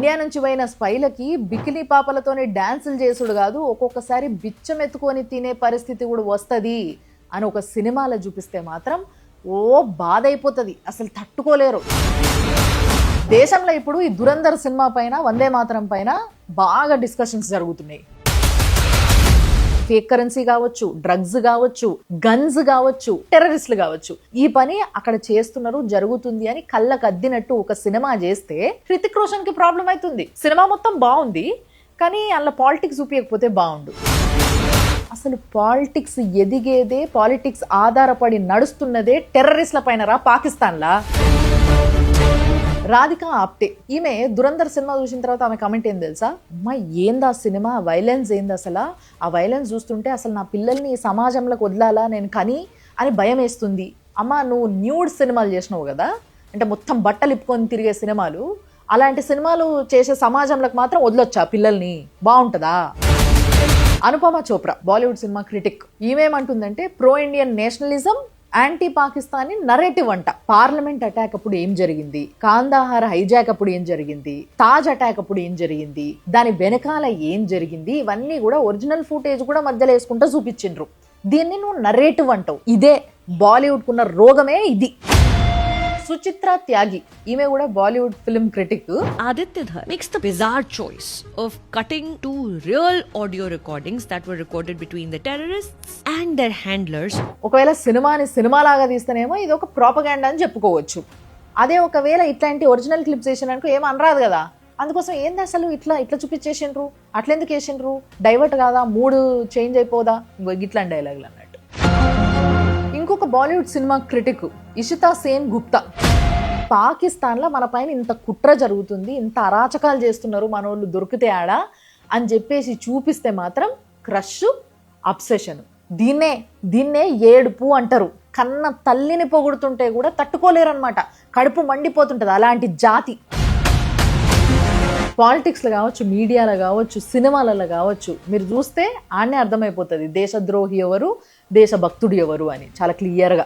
India నుంచి పోయిన స్పైలకి bikini పాపలతోనే డాన్సులు చేసుడు కాదు, ఒక్కొక్కసారి బిచ్చం ఎత్తుకొని తినే పరిస్థితి కూడా వస్తుంది అని ఒక సినిమాలో చూపిస్తే మాత్రం ఓ బాధ అయిపోతుంది, అసలు తట్టుకోలేరు. దేశంలో ఇప్పుడు ఈ దురంధర్ సినిమా పైన, వందే మాతరం పైన బాగా డిస్కషన్స్ జరుగుతున్నాయి. ఫేక్ కరెన్సీ కావచ్చు, డ్రగ్స్ కావచ్చు, గన్స్ కావచ్చు, టెర్రరిస్టులు కావచ్చు, ఈ పని అక్కడ చేస్తున్నారు, జరుగుతుంది అని కళ్ళకు అద్దినట్టు ఒక సినిమా చేస్తే హృతిక్ రోషన్ కి ప్రాబ్లం అవుతుంది. సినిమా మొత్తం బాగుంది కానీ అందులో పాలిటిక్స్ చూపించకపోతే బాగుండు. అసలు పాలిటిక్స్ ఎదిగేదే, పాలిటిక్స్ ఆధారపడి నడుస్తున్నదే టెర్రరిస్టుల పైన రా, పాకిస్తాన్లా. రాధికా ఆప్టే ఈమె దురంధర్ సినిమా చూసిన తర్వాత ఆమె కమెంట్ ఏం తెలుసా, అమ్మా ఏందా సినిమా, వైలెన్స్ ఏంది అసలు, ఆ వైలెన్స్ చూస్తుంటే అసలు నా పిల్లల్ని సమాజంలోకి వదలాలా నేను కని అని భయం వేస్తుంది. అమ్మ నువ్వు న్యూడ్ సినిమాలు చేసినావు కదా, అంటే మొత్తం బట్టలు ఇప్పుకొని తిరిగే సినిమాలు, అలాంటి సినిమాలు చేసే సమాజంలోకి మాత్రం వదలొచ్చా పిల్లల్ని, బాగుంటుందా? Anupama Chopra Bollywood cinema critic, ఈమెమంటుందంటే pro Indian nationalism, anti Pakistani narrative అంట. పార్లమెంట్ అటాక్ అప్పుడు ఏం జరిగింది, కాందాహార్ హైజాక్ అప్పుడు ఏం జరిగింది, తాజ్ అటాక్ అప్పుడు ఏం జరిగింది, దాని వెనకాల ఏం జరిగింది, ఇవన్నీ కూడా ఒరిజినల్ ఫుటేజ్ కూడా మధ్యలో వేసుకుంటూ చూపించిండ్రు. దీన్ని నువ్వు నరేటివ్ అంటావు. ఇదే బాలీవుడ్ కున్న రోగమే ఇది. సుచిత్ర త్యాగి ఈమె కూడా Bollywood film critic. Aditya Dhar makes the bizarre choice of cutting two real audio recordings that were recorded between the terrorists and their handlers. ఒకవేళ సినిమాని సినిమాలాగా తీస్తేనేమో ఇది ఒక ప్రాపగాండా అని చెప్పుకోవచ్చు. అదే ఒకవేళ ఇట్లాంటి ఒరిజినల్ క్లిప్స్ వేసినానుకో ఏం అనరాదు కదా. అందుకోసం ఏంది అసలు ఇట్లా చూపించేసిండ్రు, అట్లెందుకు వేసిండ్రు, డైవర్ట్ కాదా, మూడు చేంజ్ అయిపోదా, ఇట్లాంటి డైలాగులు అన్నట్టు. ఇంకొక బాలీవుడ్ సినిమా క్రిటిక్ ఇషితా సేన్ గుప్తా, పాకిస్తాన్లో మన పైన ఇంత కుట్ర జరుగుతుంది, ఇంత అరాచకాలు చేస్తున్నారు, మనోళ్ళు దొరికితే ఆడా అని చెప్పేసి చూపిస్తే మాత్రం క్రష్, అబ్సెషన్, దీన్నే ఏడుపు అంటారు. కన్న తల్లిని పొగుడుతుంటే కూడా తట్టుకోలేరనమాట, కడుపు మండిపోతుంటుంది. అలాంటి జాతి పాలిటిక్స్లో కావచ్చు, మీడియాలో కావచ్చు, సినిమాలలో కావచ్చు, మీరు చూస్తే ఆడనే అర్థమైపోతుంది దేశద్రోహి ఎవరు, దేశభక్తుడు ఎవరు అని చాలా క్లియర్గా.